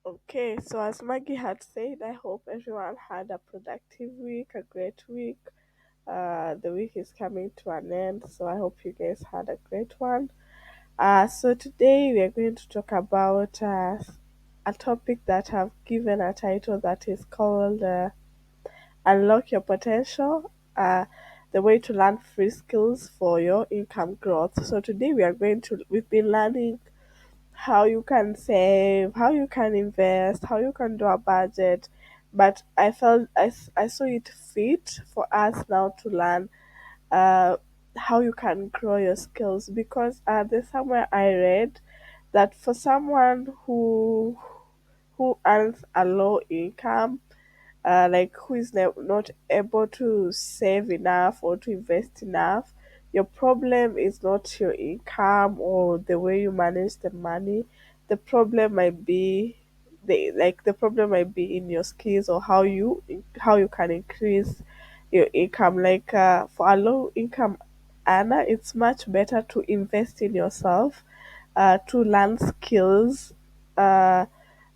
Okay, so as Maggie had said, I hope everyone had a productive week, a great week. The week is coming to an end, so I hope you guys had a great one. So today we are going to talk about a topic that I've given a title that is called Unlock Your Potential. The way to learn free skills for your income growth. So today we've been learning how you can save, how you can invest, how you can do a budget. But I saw it fit for us now to learn uh, how you can grow your skills because there's somewhere I read that for someone who earns a low income, like who is not able to save enough or to invest enough, your problem is not your income or the way you manage the money. The problem might be the problem might be in your skills or how you can increase your income. Like for a low income earner, it's much better to invest in yourself, to learn skills uh,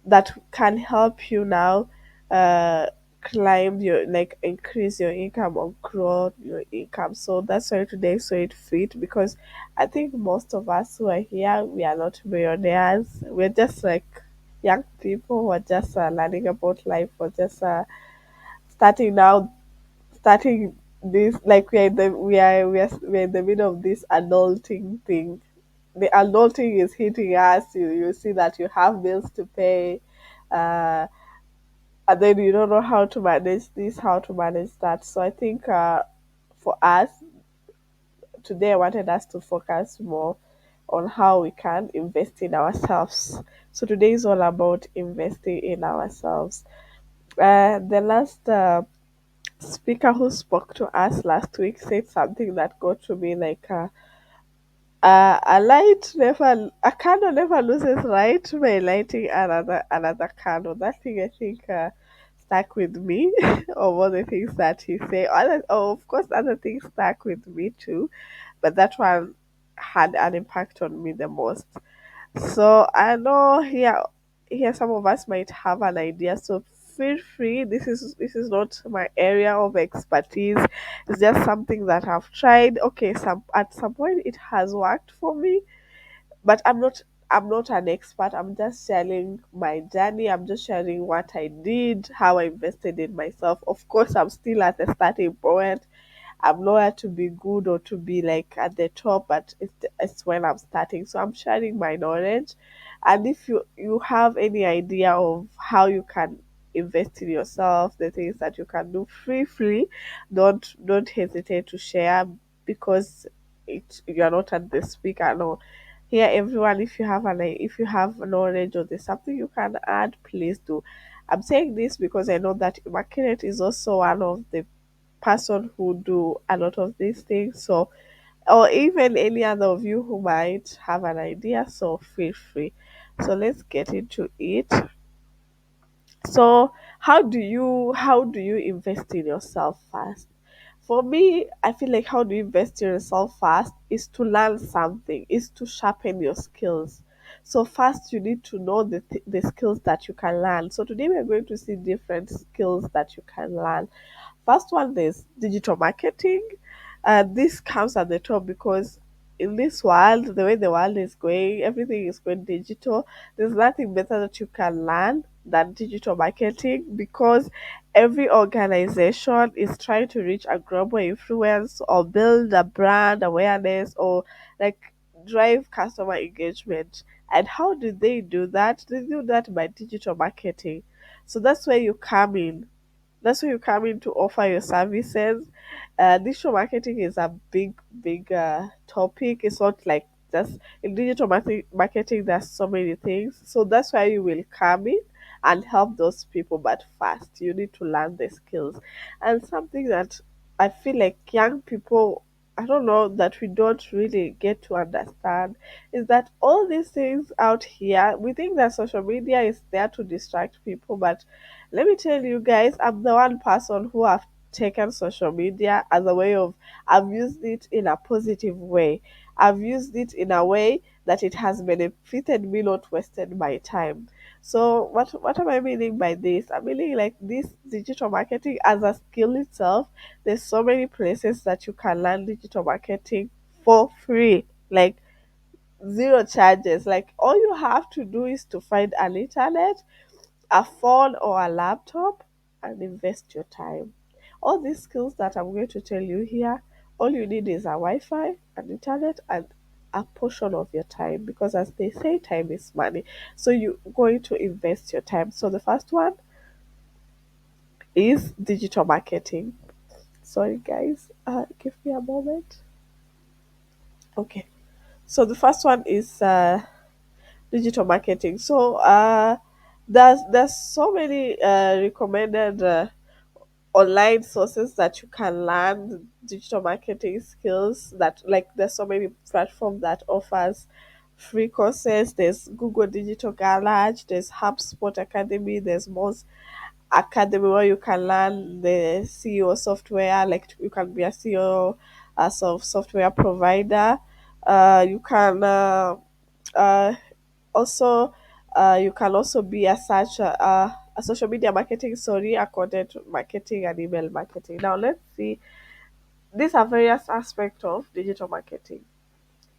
that can help you now uh, climb your like increase your income or grow your income. So that's why today so it fit because I think most of us who are here we are not millionaires. We're just like young people who are just learning about life or just starting now starting this like we're in the middle of this adulting thing. The adulting is hitting us. You see that you have bills to pay, uh, and then you don't know how to manage this, how to manage that. So I think for us today, I wanted us to focus more on how we can invest in ourselves. So today is all about investing in ourselves. The last speaker who spoke to us last week said something that got to me like a candle never loses light by lighting another candle. That thing I think stuck with me. Of all the things that he said, of course other things stuck with me too, but that one had an impact on me the most. So I know here some of us might have an idea. So feel free. This is not my area of expertise. It's just something that I've tried. Okay, some at some point it has worked for me, but I'm not an expert. I'm just sharing my journey. I'm just sharing what I did, how I invested in myself. Of course, I'm still at the starting point. I'm nowhere to be good or to be like at the top, but it's when I'm starting. So I'm sharing my knowledge. And if you have any idea of how you can invest in yourself, the things that you can do free, don't hesitate to share because you're not at the speaker. No, here everyone, if you have knowledge or there's something you can add, please do. I'm saying this because I know that market is also one of the person who do a lot of these things. So, or even any other of you who might have an idea, so feel free. So let's get into it. So how do you invest in yourself first? For me, I feel like how do you invest in yourself first is to learn something, is to sharpen your skills. So first you need to know the skills that you can learn. So today we are going to see different skills that you can learn. First one is digital marketing. This comes at the top because in this world, the way the world is going, everything is going digital. There's nothing better that you can learn than digital marketing because every organization is trying to reach a global influence or build a brand awareness or like drive customer engagement. And how do they do that? They do that by digital marketing. So that's where you come in to offer your services. Digital marketing is a big topic. It's not like just in marketing, there's so many things. So that's why you will come in and help those people. But first, you need to learn the skills. And something that I feel like young people, I don't know, that we don't really get to understand is that all these things out here, we think that social media is there to distract people, but let me tell you guys, I'm the one person who have taken social media as a way of I've used it in a positive way. I've used it in a way that it has benefited me, not wasted my time. So what am I meaning by this? I'm meaning like this digital marketing as a skill itself. There's so many places that you can learn digital marketing for free, like zero charges. Like all you have to do is to find an internet, a phone or a laptop, and invest your time. All these skills that I'm going to tell you here, all you need is a Wi-Fi, an internet, and a portion of your time, because as they say, time is money. So you're going to invest your time. So the first one is digital marketing. Sorry guys, give me a moment. Okay. So the first one is digital marketing. So there's so many recommended online sources that you can learn digital marketing skills. That, like, there's so many platforms that offers free courses. There's Google Digital Garage, there's HubSpot Academy, there's Moz Academy, where you can learn the CEO software. Like you can be a CEO as of software provider. You can uh, also you can also be a social media marketing, sorry, a content marketing and email marketing. Now let's see, these are various aspects of digital marketing.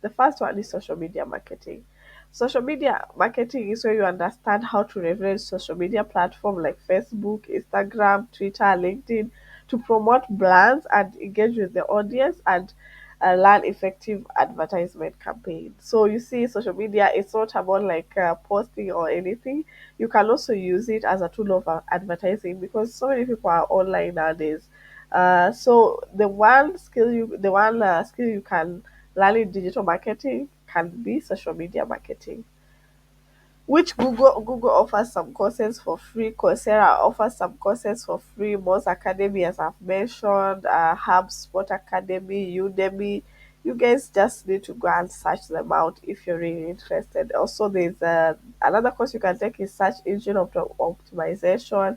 The first one is social media marketing. Social media marketing is where you understand how to leverage social media platforms like Facebook, Instagram, Twitter, LinkedIn to promote brands and engage with the audience, and learn effective advertisement campaigns. So you see, social media is not about like posting or anything. You can also use it as a tool of advertising, because so many people are online nowadays. So the one skill you can learning digital marketing can be social media marketing, which Google offers some courses for free. Coursera offers some courses for free. Moz Academy, as I've mentioned, HubSpot Academy, Udemy. You guys just need to go and search them out if you're really interested. Also, there's another course you can take is search engine optimization,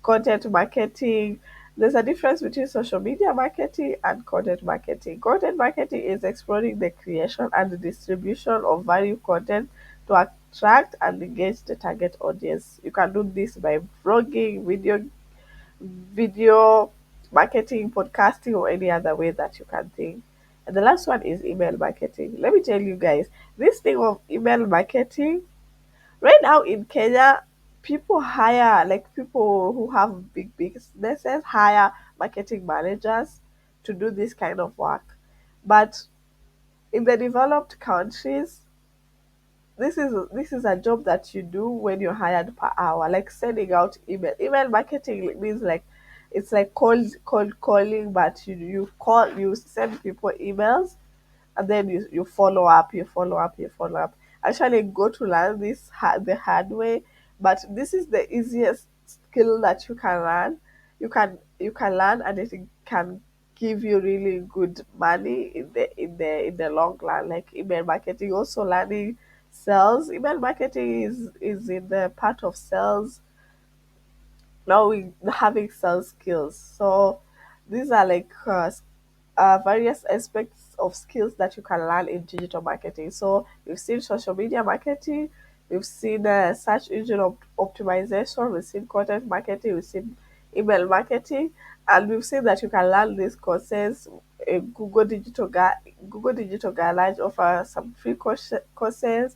content marketing. There's a difference between social media marketing and content marketing. Content marketing is exploring the creation and the distribution of value content to attract and engage the target audience. You can do this by blogging, video marketing, podcasting, or any other way that you can think. And the last one is email marketing. Let me tell you guys, this thing of email marketing right now in Kenya, people hire, like, people who have big businesses hire marketing managers to do this kind of work. But in the developed countries, this is a job that you do when you're hired per hour, like sending out email marketing means like it's like cold calling, but you send people emails, and then you follow up, you follow up. I actually go to learn the hard way, but this is the easiest skill that you can learn. You can learn, and it can give you really good money in the long run. Like email marketing, also learning sales. Email marketing is in the part of sales, knowing having sales skills. So these are like various aspects of skills that you can learn in digital marketing. So we've seen social media marketing, we've seen search engine optimization, we've seen content marketing, we've seen email marketing, and we've seen that you can learn these courses. Google Digital Garage offers some free courses.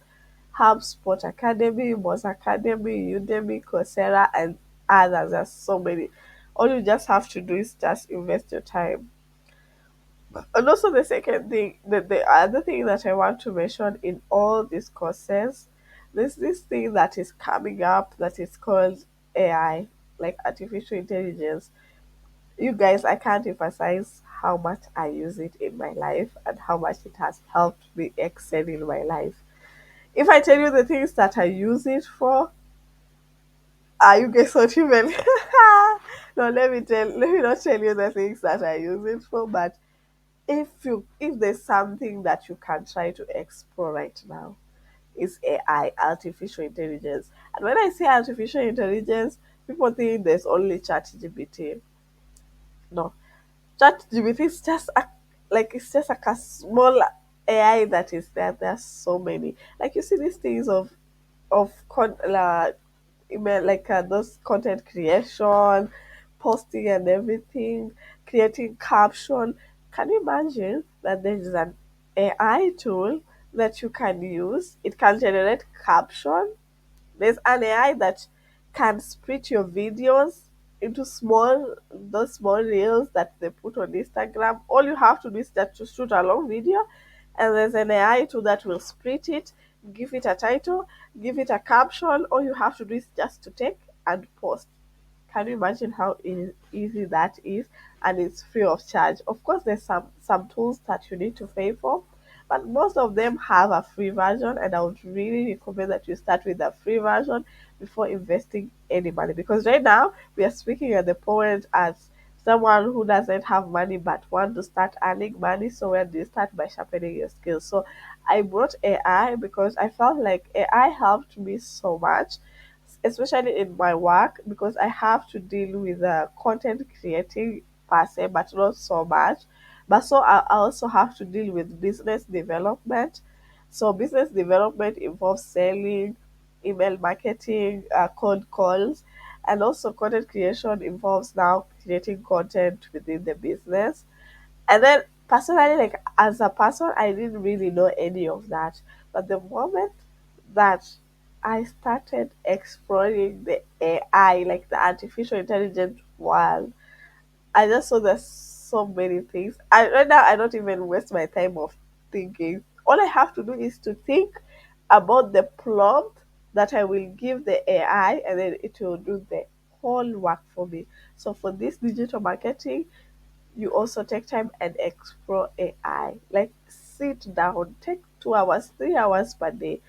HubSpot Academy, Moz Academy, Udemy, Coursera, and others. There's so many. All you just have to do is just invest your time. And also the second thing, the other thing that I want to mention in all these courses, there's this thing that is coming up that is called AI, like artificial intelligence. You guys, I can't emphasize how much I use it in my life and how much it has helped me excel in my life. If I tell you the things that I use it for, you guys not even no, let me not tell you the things that I use it for, but if there's something that you can try to explore right now, is AI, artificial intelligence. And when I say artificial intelligence, people think there's only ChatGPT. No, ChatGPT is just it's just like a small. AI that is there. There's so many. Like you see these things of email, like those content creation, posting and everything, creating caption. Can you imagine that there is an AI tool that you can use? It can generate caption. There's an AI that can split your videos into those small reels that they put on Instagram. All you have to do is that to shoot a long video, and there's an AI tool that will split it, give it a title, give it a caption. All you have to do is just to take and post. Can you imagine how easy that is? And it's free of charge. Of course, there's some tools that you need to pay for, but most of them have a free version, and I would really recommend that you start with the free version before investing any money. Because right now we are speaking at the point as someone who doesn't have money but want to start earning money. So when do you start? By sharpening your skills. So I brought AI because I felt like AI helped me so much, especially in my work, because I have to deal with content creating per se, but not so much. But so I also have to deal with business development. So business development involves selling, email marketing, cold calls, and also content creation involves now creating content within the business. And then personally, like as a person, I didn't really know any of that. But the moment that I started exploring the AI, like the artificial intelligence world, I just saw there's so many things. Right now I don't even waste my time of thinking. All I have to do is to think about the prompt that I will give the AI, and then it will do the whole work for me. So for this digital marketing, you also take time and explore AI. Like sit down, take 2 hours, 3 hours per day,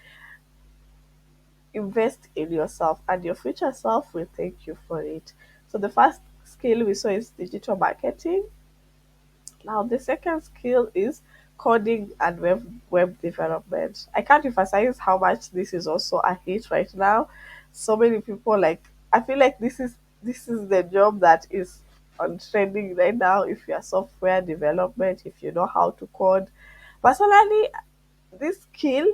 invest in yourself, and your future self will thank you for it. So the first skill we saw is digital marketing. Now the second skill is coding and web development. I can't emphasize how much this is also a hit right now. So many people, like, I feel like this is the job that is on trending right now. If you are software development, if you know how to code. Personally, this skill,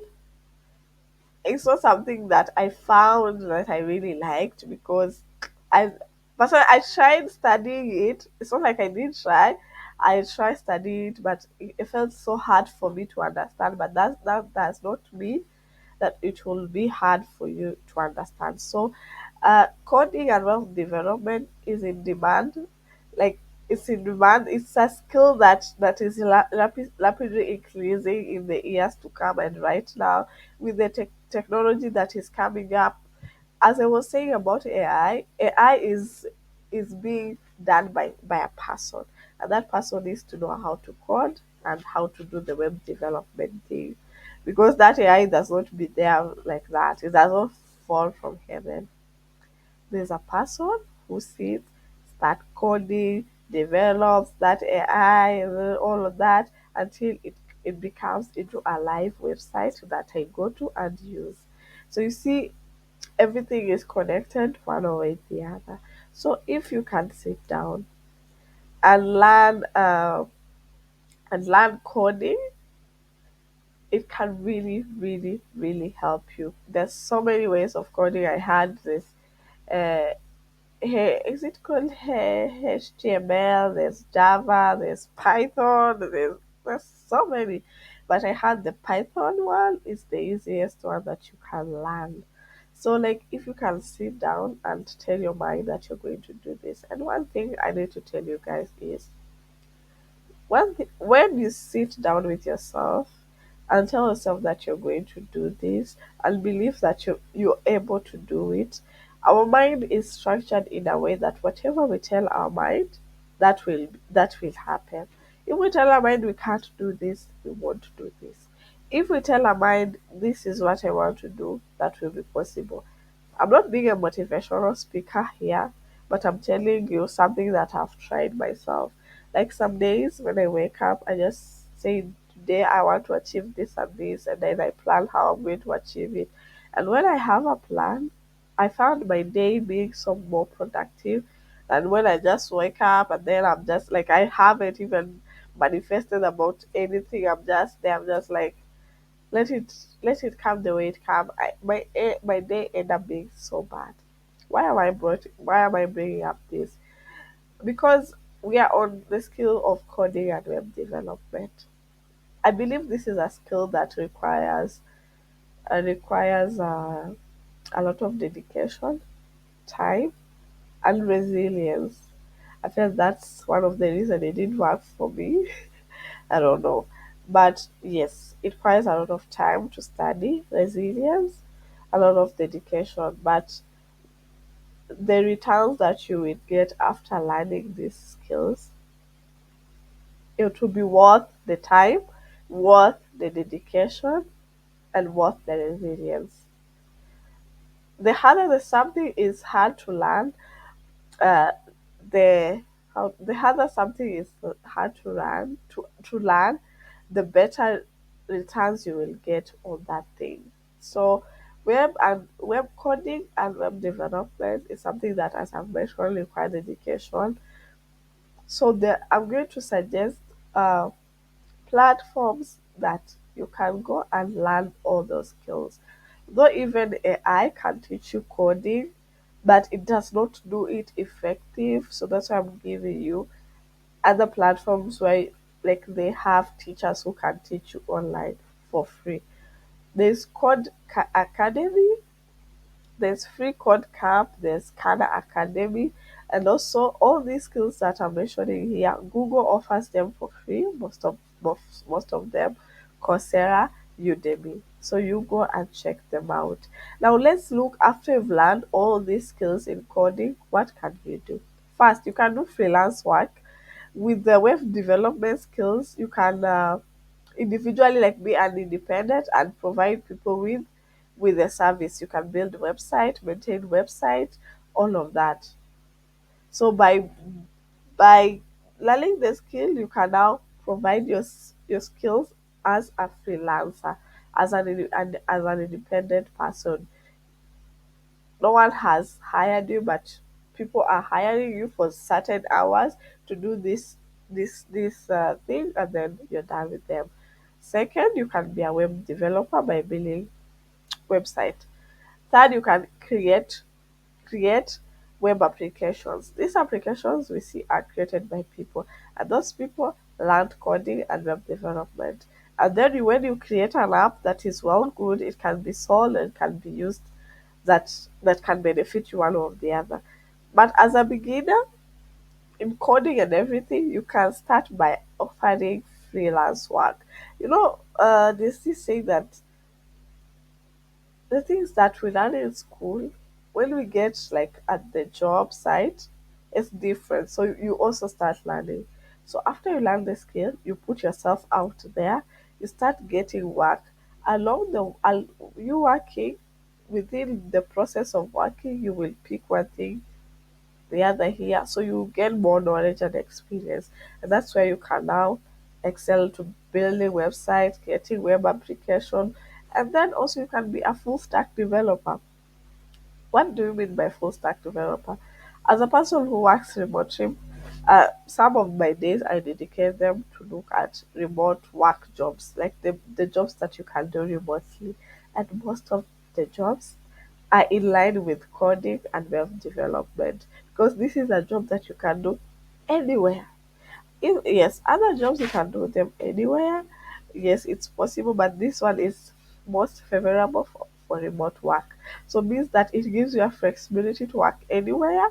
it's not something that I found that I really liked, because I personally I tried studying it. It's not like I didn't try. I tried studying it, but it felt so hard for me to understand. But that does not mean that it will be hard for you to understand. So, coding and web development is in demand. Like it's in demand. It's a skill that is rapidly increasing in the years to come. And right now, with the technology that is coming up, as I was saying about AI is being done by a person, and that person needs to know how to code and how to do the web development thing, because that AI does not be there like that. It does not fall from heaven. There's a person who sits, start coding, develops that AI, and then all of that until it becomes into a live website that I go to and use. So you see, everything is connected one way the other. So if you can sit down and learn coding, it can really, really, really help you. There's so many ways of coding. I had this. Uh, is it called HTML? There's Java. There's Python. There's so many, but I had the Python one. It's the easiest one that you can learn. So, like, if you can sit down and tell your mind that you're going to do this, and one thing I need to tell you guys is when you sit down with yourself and tell yourself that you're going to do this and believe that you're able to do it, our mind is structured in a way that whatever we tell our mind, that will happen. If we tell our mind we can't do this, we won't do this. If we tell our mind this is what I want to do, that will be possible. I'm not being a motivational speaker here, but I'm telling you something that I've tried myself. Like some days when I wake up, I just say, today I want to achieve this and this, and then I plan how I'm going to achieve it. And when I have a plan, I found my day being so more productive than when I just wake up and then I'm just like, I haven't even manifesting about anything. I'm just there. I'm just like, let it let it come the way it come. My day end up being so bad. Why am I bringing up this? Because we are on the skill of coding and web development. I believe this is a skill that requires a lot of dedication, time, and resilience. I feel that's one of the reasons it didn't work for me. I don't know. But yes, it requires a lot of time to study, resilience, a lot of dedication. But the returns that you will get after learning these skills, it will be worth the time, worth the dedication, and worth the resilience. The harder the something is hard to learn, uh, the the harder something is hard to learn, the better returns you will get on that thing. So web coding and web development is something that, as I've mentioned, require dedication. So I'm going to suggest uh, platforms that you can go and learn all those skills. Though even AI can teach you coding, but it does not do it effective. So that's why I'm giving you other platforms where like they have teachers who can teach you online for free. There's Academy, there's Free Code Camp, there's Kana Academy, and also all these skills that I'm mentioning here. Google offers them for free, most of them, Coursera, Udemy. So you go and check them out. Now let's look, after you've learned all these skills in coding, what can you do? First, you can do freelance work. With the web development skills, you can individually like be an independent and provide people with a service. You can build website, maintain website, all of that. So by learning the skill, you can now provide your skills as a freelancer, as an independent person. No one has hired you, but people are hiring you for certain hours to do this thing, and then you're done with them. Second, you can be a web developer by building website. Third, you can create web applications. These applications we see are created by people, and those people learned coding and web development. And then when you create an app that is well good, it can be sold and can be used, that can benefit you one or the other. But as a beginner in coding and everything, you can start by offering freelance work. There's this saying that the things that we learn in school, when we get like at the job site, it's different. So you also start learning. So after you learn the skill, you put yourself out there, you start getting work. You working, within the process of working, you will pick one thing, the other here. So you gain more knowledge and experience. And that's where you can now excel to building websites, getting web application, and then also you can be a full stack developer. What do you mean by full stack developer? As a person who works remotely, some of my days I dedicate them to look at remote work jobs, like the jobs that you can do remotely. And most of the jobs are in line with coding and web development, because this is a job that you can do anywhere. Yes, other jobs you can do them anywhere. Yes, it's possible, but this one is most favorable for remote work. So means that it gives you a flexibility to work anywhere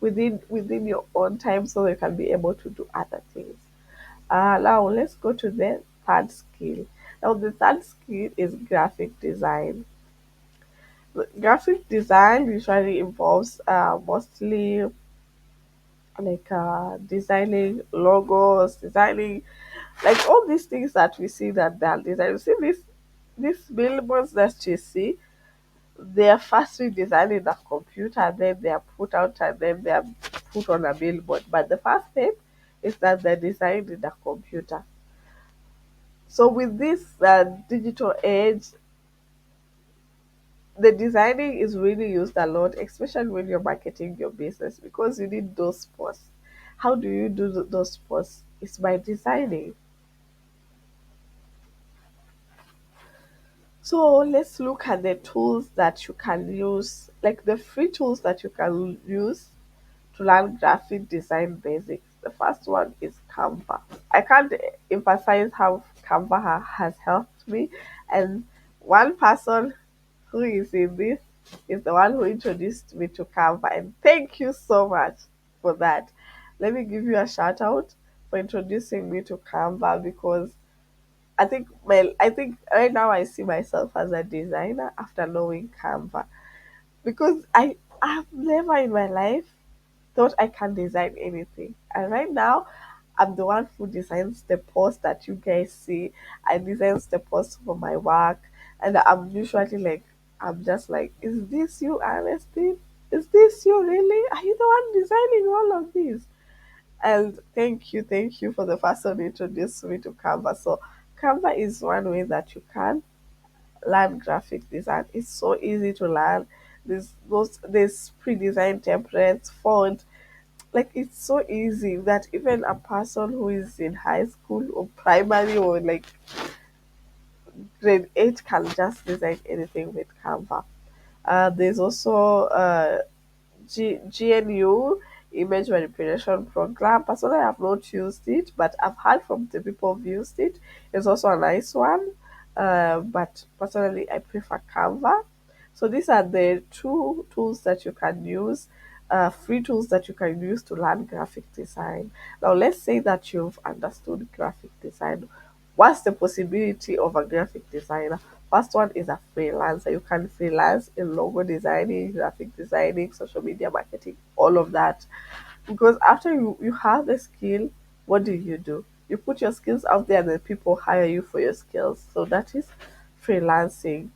within your own time, so you can be able to do other things. Now let's go to the third skill. Now the third skill is graphic design. Graphic design usually involves mostly like designing logos, designing like all these things that we see that they are designed. You see these billboards that you see, they are firstly designed in a computer, then they are put out and then they are put on a billboard. But the first step is that they're designed in a computer. So with this digital age, the designing is really used a lot, especially when you're marketing your business, because you need those posts. How do you do those posts? It's by designing. So let's look at the tools that you can use, like the free tools that you can use to learn graphic design basics. The first one is Canva. I can't emphasize how Canva has helped me. And one person who is in this is the one who introduced me to Canva. And thank you so much for that. Let me give you a shout out for introducing me to Canva, because I think right now I see myself as a designer after knowing Canva, because I've never in my life thought I can design anything. And right now, I'm the one who designs the post that you guys see. I design the post for my work, and I'm usually like, I'm just like, is this you, Ernestine? Is this you really? Are you the one designing all of these? And thank you for the person who introduced me to Canva. So Canva is one way that you can learn graphic design. It's so easy to learn. There's pre-designed templates, font, like it's so easy that even a person who is in high school or primary or like grade 8 can just design anything with Canva. There's also GNU image manipulation program. Personally, I have not used it, but I've heard from the people who've used it. It's also a nice one. But personally, I prefer Canva. So these are the two tools that you can use, free tools that you can use to learn graphic design. Now, let's say that you've understood graphic design. What's the possibility of a graphic designer? First one is a freelancer. You can freelance in logo designing, graphic designing, social media marketing, all of that. Because after you have the skill, what do? You put your skills out there and then people hire you for your skills. So that is freelancing.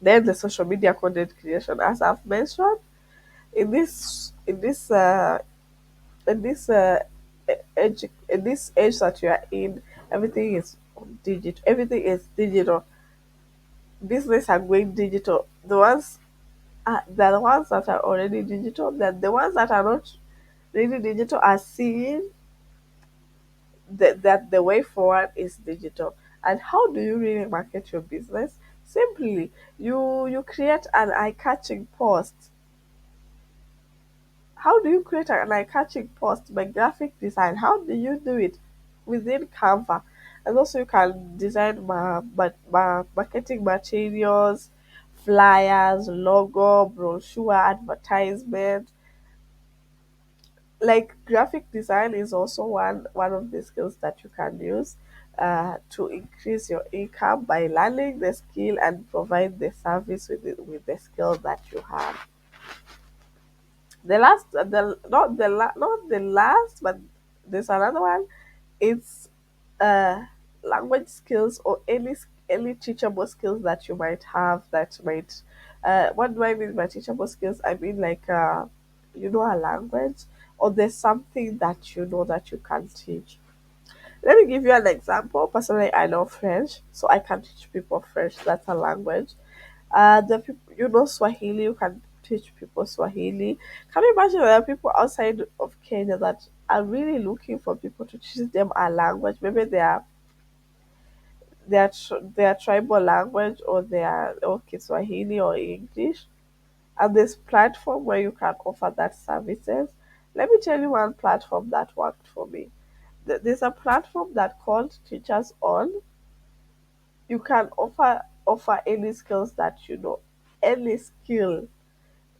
Then the social media content creation, as I've mentioned, in this age that you are in, everything is digital. Everything is digital. Business are going digital. The ones that are already digital, then the ones that are not really digital are seeing that the way forward is digital. And how do you really market your business? Simply, you create an eye-catching post. How do you create an eye-catching post? By graphic design. How do you do it? Within Canva. And also you can design marketing materials, flyers, logo, brochure, advertisement. Like graphic design is also one of the skills that you can use to increase your income by learning the skill and provide the service with the skill that you have. The last, the not the last, but there's another one. It's uh, language skills or any teachable skills that you might have that might. What do I mean by teachable skills? I mean like you know a language, or there's something that you know that you can teach. Let me give you an example. Personally, I know French, so I can teach people French. That's a language. The people, you know Swahili, you can teach people Swahili. Can you imagine there are people outside of Kenya that are really looking for people to teach them a language? Maybe their tribal language, or their okay Swahili or English, and this platform where you can offer that services. Let me tell you one platform that worked for me. There's a platform that called Teachers On. You can offer any skills that you know, any skill,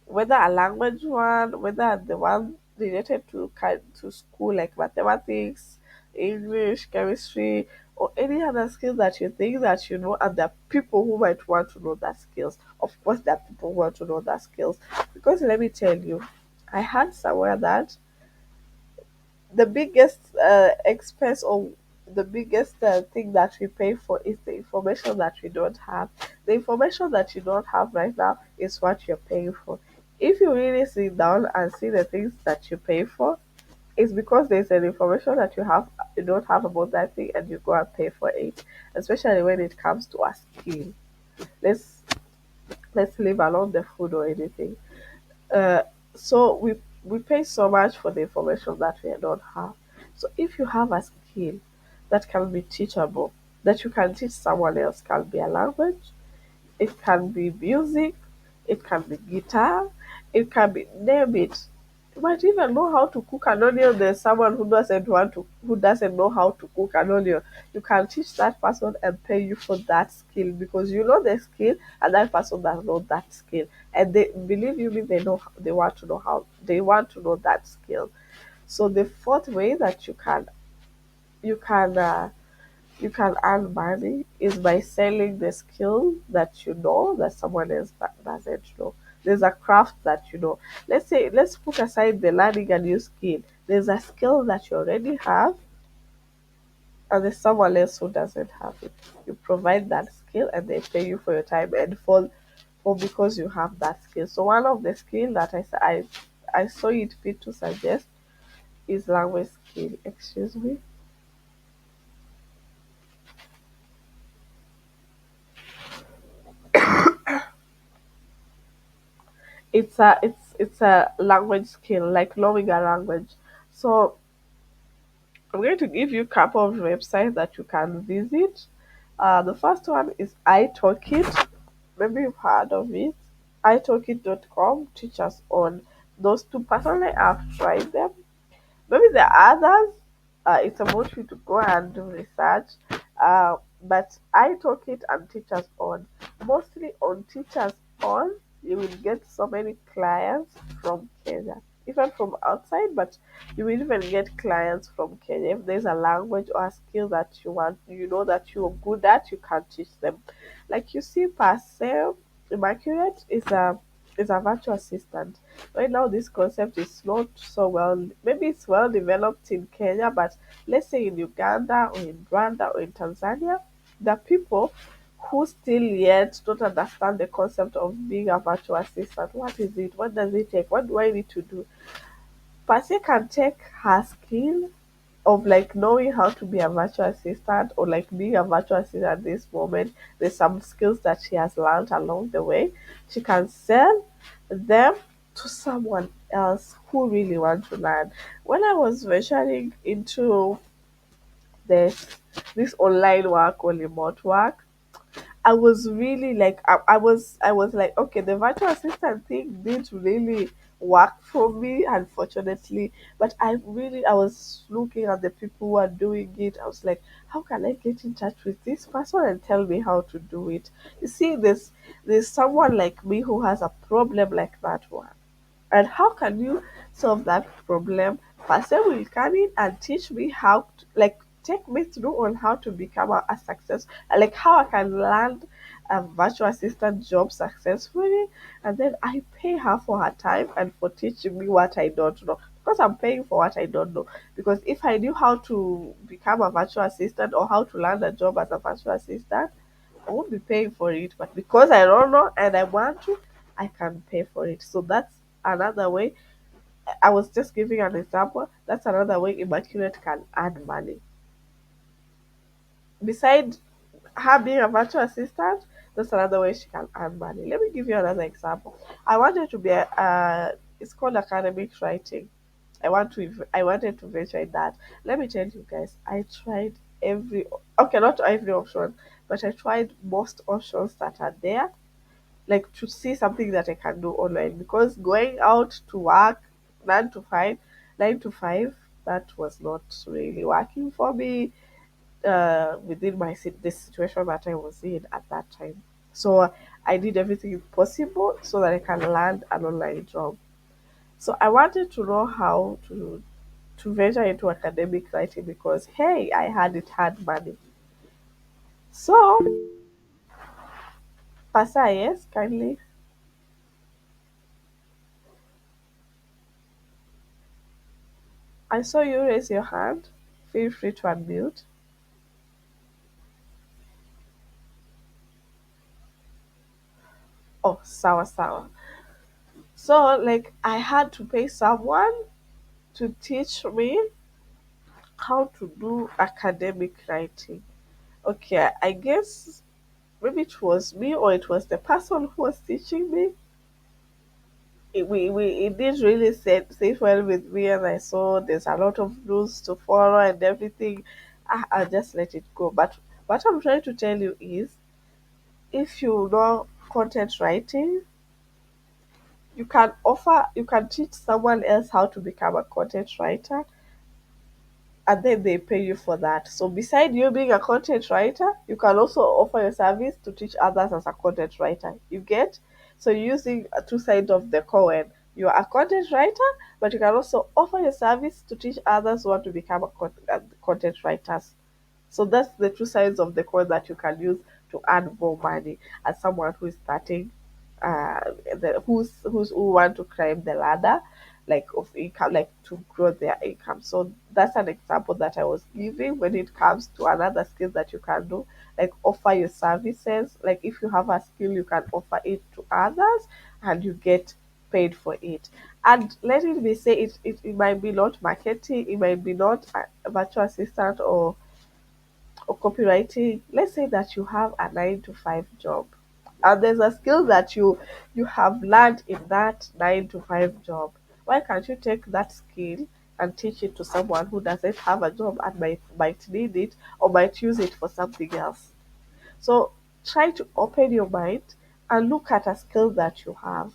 whether a language one, whether the one related to school like mathematics, English, chemistry, or any other skill that you think that you know, and there are people who might want to know that skills. Of course, there are people who want to know that skills, because let me tell you, I heard somewhere that the biggest expense, or the biggest thing that we pay for, is the information that we don't have. The information that you don't have right now is what you're paying for. If you really sit down and see the things that you pay for, it's because there's an information that you don't have about that thing, and you go and pay for it. Especially when it comes to a skill. Let's let's leave alone the food or anything. uh, so we pay so much for the information that we don't have. So if you have a skill that can be teachable, that you can teach someone else, can be a language, it can be music, it can be guitar, it can be name it. You might even know how to cook an onion. There's someone who doesn't know how to cook an onion. You can teach that person and pay you for that skill because you know the skill and that person does not that skill. And they believe you me, they want to know how they want to know that skill. So the fourth way that you can you can earn money is by selling the skill that you know that someone else doesn't know. There's a craft that you know. Let's put aside the learning a new skill. There's a skill that you already have, and there's someone else who doesn't have it. You provide that skill, and they pay you for your time and for because you have that skill. So one of the skill that I saw it fit to suggest is language skill. Excuse me. It's a language skill, like knowing a language. So I'm going to give you a couple of websites that you can visit. The first one is italkit. Maybe you've heard of it. italkit.com teaches on those two. Personally, I've tried them. Maybe the others, it's about you to go and do research. But I talk it and teachers on. Mostly on teachers on, you will get so many clients from Kenya, even from outside, but you will even get clients from Kenya. If there's a language or a skill that you want, you know that you're good at, you can teach them. Like you see, per se, Immaculate is a virtual assistant. Right now this concept is not so well, maybe it's well developed in Kenya, but let's say in Uganda or in Rwanda or in Tanzania, the people who still yet don't understand the concept of being a virtual assistant. What is it? What does it take? What do I need to do? Pasi can take her skill of like knowing how to be a virtual assistant or like being a virtual assistant at this moment. There's some skills that she has learned along the way. She can sell them to someone else who really wants to learn. When I was venturing into this this online work or remote work, I was really like I was like, okay, the virtual assistant thing didn't really work for me, unfortunately. But I was looking at the people who are doing it. I was like, how can I get in touch with this person and tell me how to do it? You see, there's someone like me who has a problem like that one. And how can you solve that problem? Pastor will come in and teach me how to, like, take me through on how to become a success, like how I can land a virtual assistant job successfully, and then I pay her for her time and for teaching me what I don't know. Because I'm paying for what I don't know. Because if I knew how to become a virtual assistant or how to land a job as a virtual assistant, I won't be paying for it, but because I don't know and I want to, I can pay for it. So that's another way. I was just giving an example. That's another way Immaculate can earn money. Besides her being a virtual assistant, that's another way she can earn money. Let me give you another example. I wanted to be it's called academic writing. I wanted to venture in that. Let me tell you guys, I tried every okay, not every option, but I tried most options that are there, like to see something that I can do online, because going out to work 9 to 5, 9 to 5, that was not really working for me within the situation that I was in at that time. So I did everything possible so that I can land an online job. So I wanted to know how to venture into academic writing because hey, I had it had money. So Pasa, yes, kindly. I saw you raise your hand. Feel free to unmute. Oh, sawa sawa. So like I had to pay someone to teach me how to do academic writing. Okay, I guess maybe it was me or it was the person who was teaching me. it did really sit well with me, and I saw there's a lot of rules to follow and everything. I just let it go. But what I'm trying to tell you is, if you know content writing, you can teach someone else how to become a content writer, and then they pay you for that. So beside you being a content writer, you can also offer your service to teach others as a content writer. You get? So using two sides of the coin. You are a content writer, but you can also offer your service to teach others who want to become content writers. So that's the two sides of the coin that you can use to earn more money as someone who is starting, who want to climb the ladder, like of income, like to grow their income. So that's an example that I was giving when it comes to another skill that you can do, like offer your services. Like if you have a skill, you can offer it to others, and you get paid for it. And let it be say it might be not marketing, it might be not a virtual assistant or copywriting. Let's say that you have a 9 to 5 job, and there's a skill that you have learned in that 9 to 5 job. Why can't you take that skill and teach it to someone who doesn't have a job and might need it or might use it for something else? So try to open your mind and look at a skill that you have.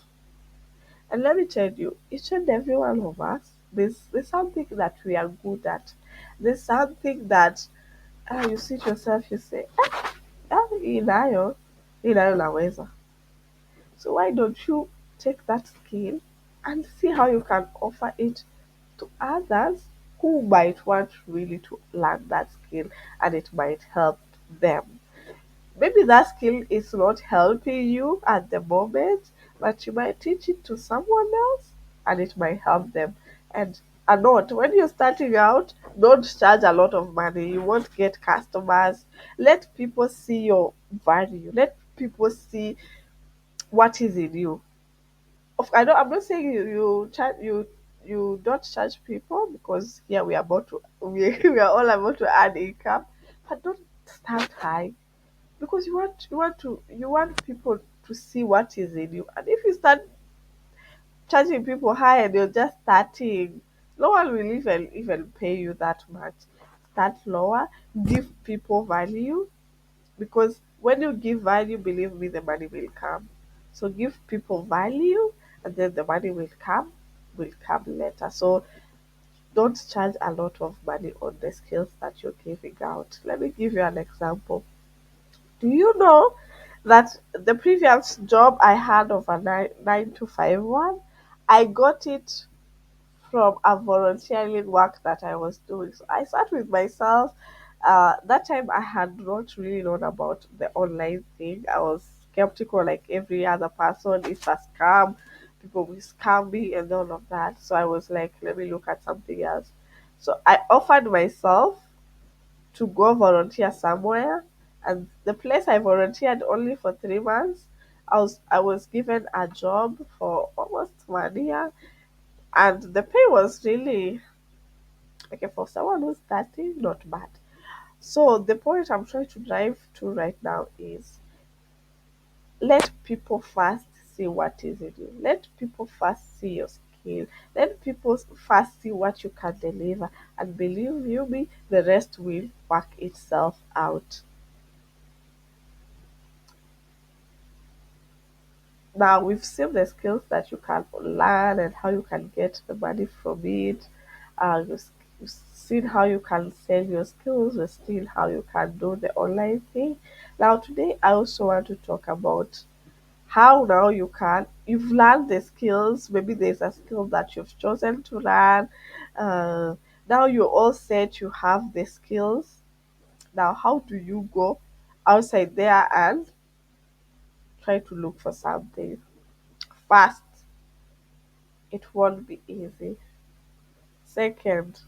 And let me tell you, each and every one of us, there's something that we are good at. There's something that you see it yourself, you say, inayo naweza. So why don't you take that skill and see how you can offer it to others who might want really to learn that skill, and it might help them. Maybe that skill is not helping you at the moment, but you might teach it to someone else and it might help them. And not when you're starting out, don't charge a lot of money. You won't get customers. Let people see your value. Let people see what is in you. I'm not saying you don't charge people, because here we are about to we are all about to add income, but don't start high, because you want people to see what is in you. And if you start charging people high and you're just starting, no one will even pay you that much. Start lower, give people value, because when you give value, believe me, the money will come. So give people value, and then the money will come later. So don't charge a lot of money on the skills that you're giving out. Let me give you an example. Do you know that the previous job I had of a 9 to 5 one, I got it from a volunteering work that I was doing. So I sat with myself. That time I had not really known about the online thing. I was skeptical like every other person. It's a scam. People will scam me and all of that. So I was like, let me look at something else. So I offered myself to go volunteer somewhere, and the place I volunteered only for 3 months, I was given a job for almost 1 year, and the pay was really okay for someone who's starting, not bad. So the point I'm trying to drive to right now is, let people first see what is in you. Let people first see your skill. Let people first see what you can deliver, and believe you me, the rest will work itself out. Now we've seen the skills that you can learn and how you can get the money from it. You've seen how you can sell your skills. We've seen how you can do the online thing. Now today I also want to talk about how now you've learned the skills. Maybe there's a skill that you've chosen to learn. Uh, Now you're all set. You have the skills. Now how do you go outside there and try to look for something fast? It won't be easy. Second,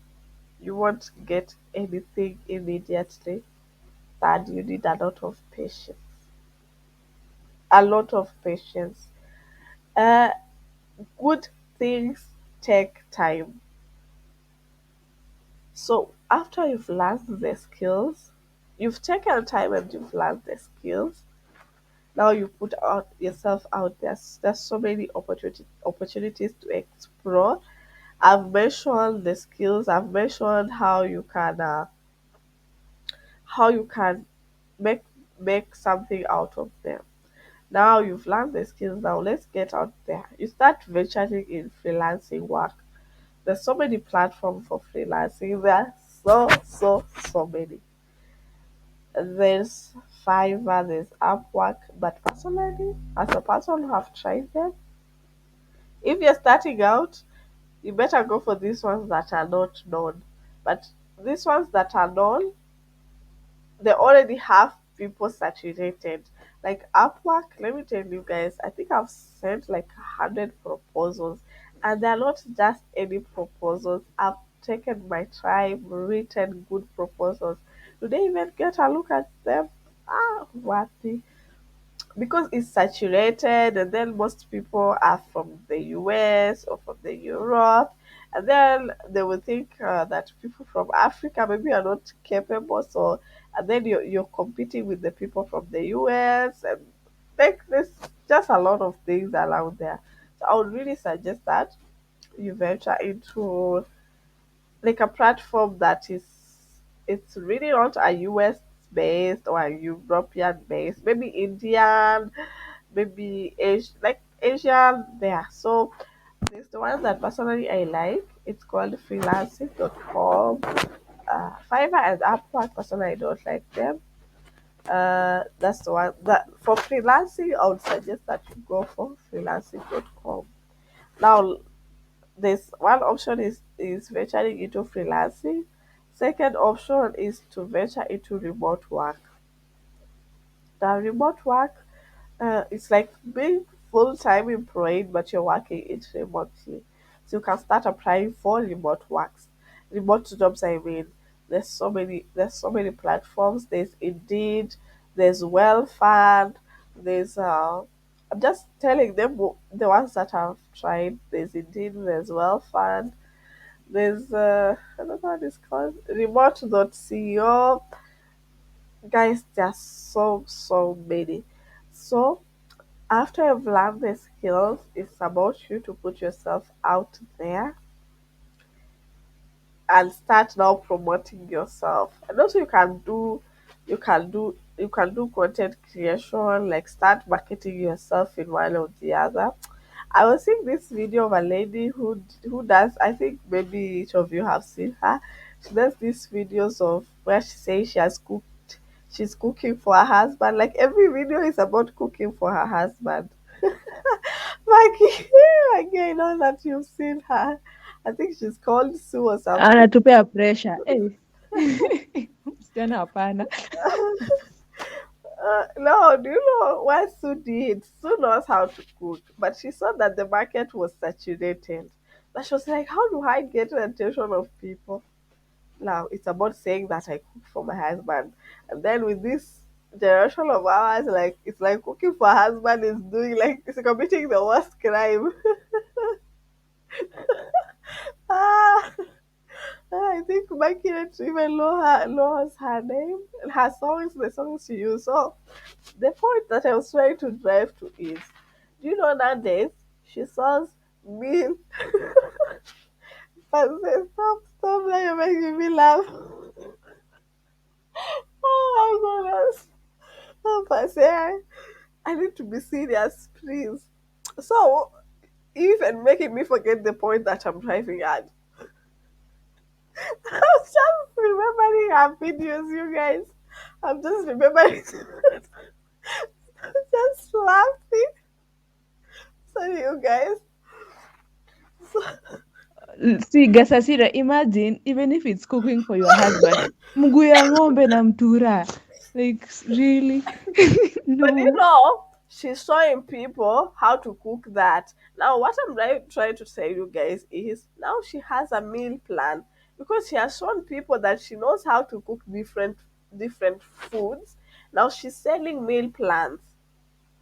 you won't get anything immediately. Third, you need a lot of patience. A lot of patience. Uh, Good things take time. So after you've learned the skills, you've taken time and you've learned the skills. Now you put out yourself out there. There's so many opportunities to explore. I've mentioned the skills. I've mentioned how you can make make something out of them. Now you've learned the skills. Now let's get out there. You start venturing in freelancing work. There's so many platforms for freelancing. There are so many. There's Fiverr, there's Upwork, but personally, as a person who have tried them, if you're starting out, you better go for these ones that are not known. But these ones that are known, they already have people saturated. Like Upwork, let me tell you guys, I think I've sent like 100 proposals, and they're not just any proposals. I've taken my time, written good proposals. Do they even get a look at them? Ah, worthy, because it's saturated, and then most people are from the US or from the Europe, and then they will think that people from Africa maybe are not capable. So and then you're competing with the people from the US, and like there's just a lot of things around there. So I would really suggest that you venture into like a platform that is, it's really not a US based or a European based, maybe Indian, maybe Asian there. So there's the one that personally I like. It's called freelancing.com. Fiverr and Upwork personally I don't like them. That's the one that for freelancing I would suggest that you go for freelancing.com. Now this one option is venturing into freelancing. Second option is to venture into remote work. The remote work, it's like being full-time employed, but you're working it remotely. So you can start applying for remote works, remote jobs. I mean, there's so many platforms. There's Indeed, there's Well there's I'm just telling them the ones that I've tried. There's Indeed, there's Well, there's another one is called remote.co. Guys, there's so many. So after you've learned the skills, it's about you to put yourself out there and start now promoting yourself. And also you can do content creation, like start marketing yourself in one or the other. I was seeing this video of a lady who does, I think maybe each of you have seen her. She does these videos of where she says she's cooking for her husband. Like every video is about cooking for her husband. Maggie, Maggie, I know that you've seen her. I think she's called Sue or something. Anatupea pressure. Msichana hapana. No, do you know what Sue did? Sue knows how to cook, but she saw that the market was saturated. But she was like, how do I get the attention of people? Now it's about saying that I cook for my husband. And then with this generation of ours, like it's like cooking for a husband is doing like it's committing the worst crime. Ah, I think my kids even knows her name, her songs, the songs she used. So the point that I was trying to drive to is, do you know nowadays she sells meal. But say, stop, now you're making me laugh. Oh my goodness. Oh, but say I need to be serious, please. So even making me forget the point that I'm driving at. I was just remembering her videos, you guys. I'm just remembering, just laughing. Sorry, you guys. So, See, Gasasira, imagine even if it's cooking for your husband. Mguu ya ng'ombe na mtura. Like, really? but you No. know, she's showing people how to cook that. Now, what I'm trying to tell you guys is now she has a meal plan because she has shown people that she knows how to cook different foods. Now she's selling meal plans.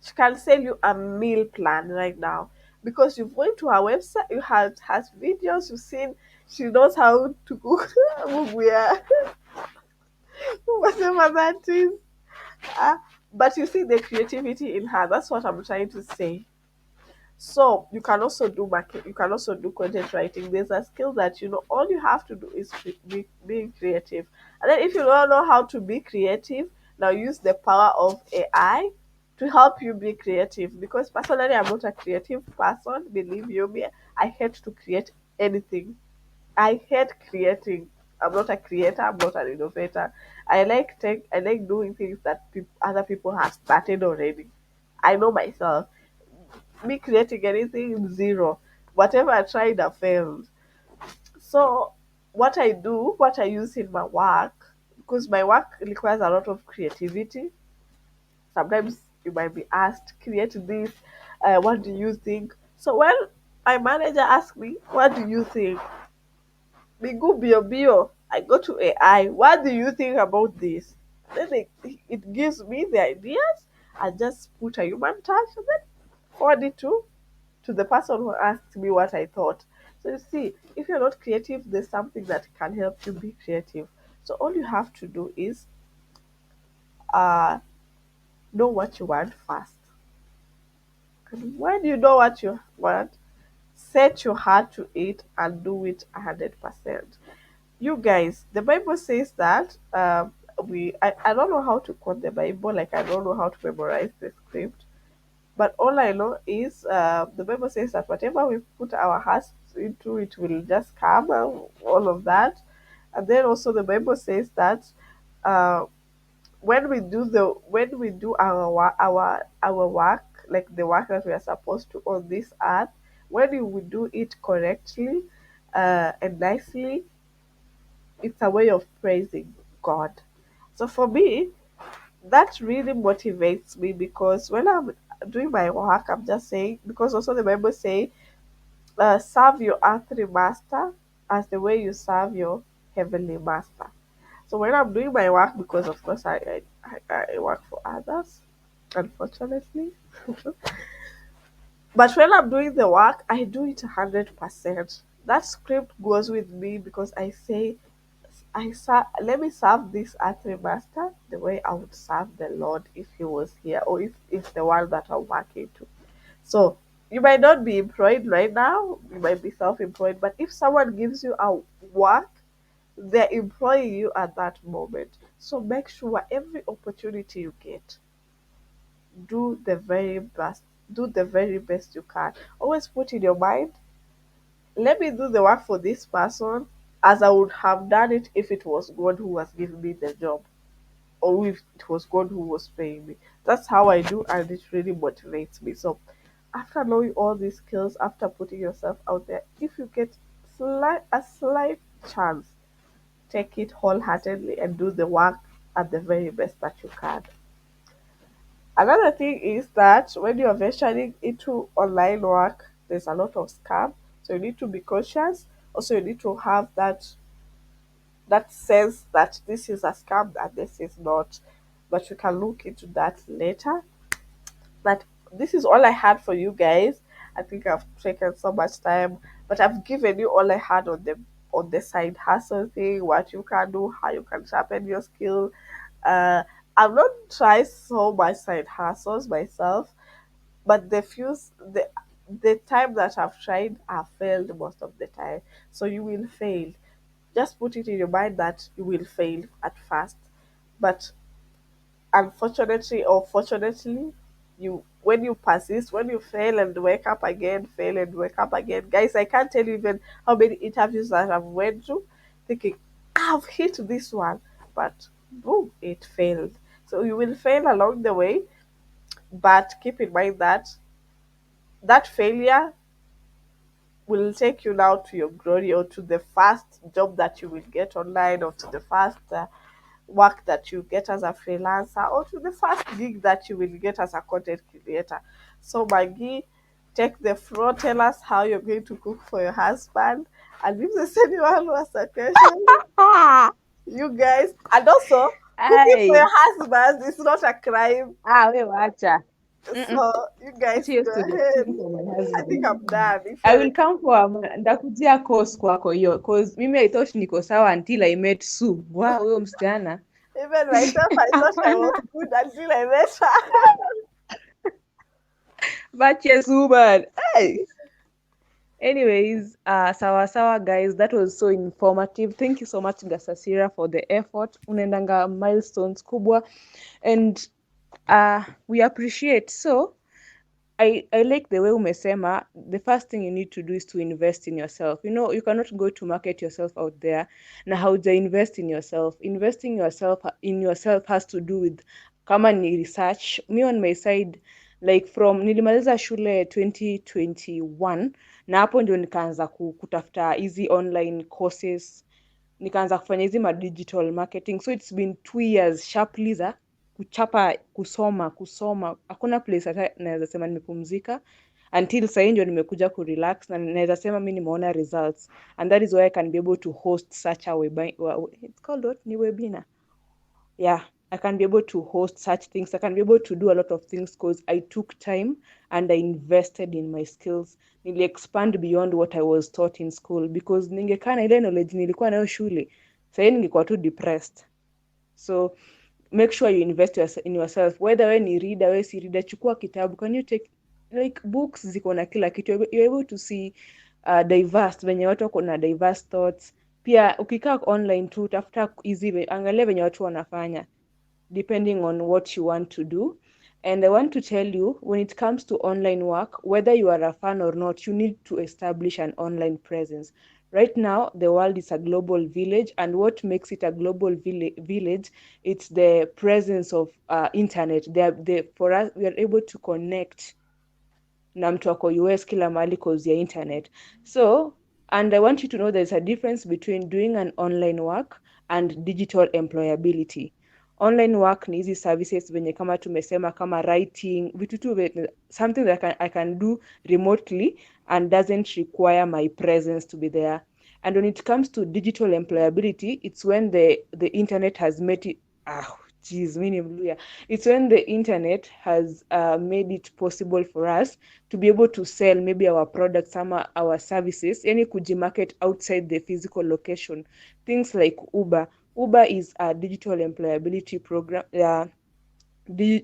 She can sell you a meal plan right now because you've went to her website, you had has videos, you've seen she knows how to cook muguya, whatever that is. Uh, But you see the creativity in her. That's what I'm trying to say. So you can also do market. You can also do content writing. There's a skill that you know. All you have to do is being creative. And then if you don't know how to be creative, now use the power of AI to help you be creative. Because personally, I'm not a creative person. Believe you me, I hate to create anything. I hate creating. I'm not a creator. I'm not an innovator. I like doing things that other people have started already. I know myself. Me creating anything, zero. Whatever I tried, I failed. So what I use in my work, because my work requires a lot of creativity. Sometimes you might be asked, create this. What do you think? So when my manager asks me, what do you think? Bigu bio bio. I go to AI. What do you think about this? Then it gives me the ideas. I just put a human touch and then forward it to the person who asked me what I thought. So you see, if you're not creative, there's something that can help you be creative. So all you have to do is uh, know what you want first. And when you know what you want, set your heart to it and do it 100%. You guys, the Bible says that I don't know how to quote the Bible, like I don't know how to memorize the script. But all I know is the Bible says that whatever we put our hearts into, it will just come, all of that. And then also the Bible says that uh, when we do our work, like the work that we are supposed to on this earth, when we do it correctly and nicely, it's a way of praising God. So for me, that really motivates me because when I'm doing my work, I'm just saying, because also the Bible say, serve your earthly master as the way you serve your heavenly master. So when I'm doing my work, because of course I work for others, unfortunately, but when I'm doing the work, I do it 100%. That script goes with me because I say, let me serve this earthly master the way I would serve the Lord if he was here or if the one that I'm working to. So you might not be employed right now, you might be self-employed, but if someone gives you a work, they're employing you at that moment. So make sure every opportunity you get, do the very best. Do the very best you can. Always put in your mind, let me do the work for this person as I would have done it if it was God who was giving me the job or if it was God who was paying me. That's how I do, and it really motivates me. So, after knowing all these skills, after putting yourself out there, if you get a slight chance, take it wholeheartedly and do the work at the very best that you can. Another thing is that when you are venturing into online work, there's a lot of scam. So you need to be cautious. Also, you need to have that sense that this is a scam and this is not. But you can look into that later. But this is all I had for you guys. I think I've taken so much time, but I've given you all I had on the side hustle thing, what you can do, how you can sharpen your skill. Uh, I've not tried so much side hustles myself, but the time that I've tried, I've failed most of the time. So you will fail. Just put it in your mind that you will fail at first, but unfortunately or fortunately, you when you persist, when you fail and wake up again, fail and wake up again, guys, I can't tell you even how many interviews that I've went through thinking I've hit this one, but boom, it failed. So you will fail along the way, but keep in mind that that failure will take you now to your glory or to the first job that you will get online or to the first work that you get as a freelancer or to the first gig that you will get as a content creator. So, Maggie, take the floor. Tell us how you're going to cook for your husband. And if there's anyone who has a question, Ah, you guys, and also cooking for your Ay. husband is not a crime. We wacha. Mm-mm. So, you guys Acha hiyo go story ya ahead. cooking for my I think I'm husband. done. If I you're will come for ndakujia course kwako hiyo cause mimi I thought niko sawa until I met Sue. Wow, huyo msichana Even myself, I thought I was Hapana. good until I met her. But yes, woman. Hey. Anyways, sawa sawa guys, that was so informative. Thank you so much Gasasira for the effort. Unaendanga milestones kubwa, and we appreciate. So I like the way umesema the first thing you need to do is to invest in yourself. You know, you cannot go to market yourself out there na hauja invest in yourself. Investing yourself in yourself has to do with kama ni research. Me on my side, like from nilimaliza shule 2021 na hapo ndio nikaanza kutafuta hizi online courses, nikaanza kufanya hizi ma digital marketing, so it's been 2 years sharply za kuchapa, kusoma. Hakuna place hata naweza sema nimepumzika until sahii ndio nimekuja kurelax na naweza sema mi nimeona results, and that is why I can be able to host such a it's called what, ni webinar. Yeah, I can be able to host such things. I can be able to do a lot of things because I took time and I invested in my skills. Nili expand beyond what I was taught in school, because ningekaa na ile knowledge nilikuwa nayo shule, sahii ningekuwa tu depressed. So make sure you invest in yourself, whether we ni reader, we si reader, chukua kitabu. Can you take, like, books ziko na kila kitu, you're able to see diverse, venye watu wako na diverse thoughts. Pia ukikaa online tu tafuta hizi, angalia venye watu wanafanya depending on what you want to do. And I want to tell you, when it comes to online work, whether you are a fan or not, you need to establish an online presence. Right now, the world is a global village, and what makes it a global village, it's the presence of internet. For us, we are able to connect na mtu ako US kila mahali cause ya internet. So, and I want you to know there's a difference between doing an online work and digital employability. Online work ni hizi services venye kama tumesema, kama writing, vitu tu something that I can do remotely and doesn't require my presence to be there. And when it comes to digital employability, it's when the internet has made it, geez, mimi ni Mluya. It's when the internet has made it possible for us to be able to sell maybe our products ama our services, yani kujimarket outside the physical location. Things like Uber. Uber is a digital employability program,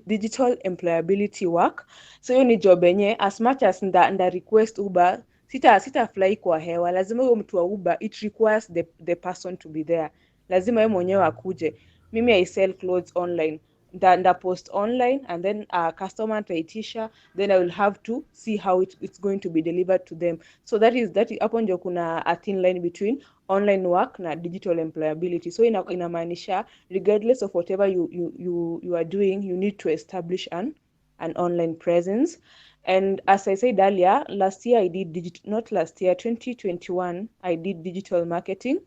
digital employability work. So hiyo ni job yenye as much as nda request Uber, sita fly kwa hewa, lazima huyo mtu wa Uber, it requires the person to be there, lazima yeye mwenyewe akuje. Mimi I sell clothes online, nda post online, and then customer ataitisha, then I will have to see how it's going to be delivered to them. So that is hapo ndio kuna a thin line between online work na digital employability. So inamaanisha regardless of whatever you are doing, you need to establish an online presence. And as I said earlier, last year I did not last year, 2021 I did digital marketing,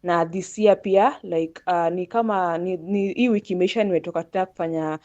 na this year pia like ni kama ni hii wiki imeisha, nimetoka tata kufanya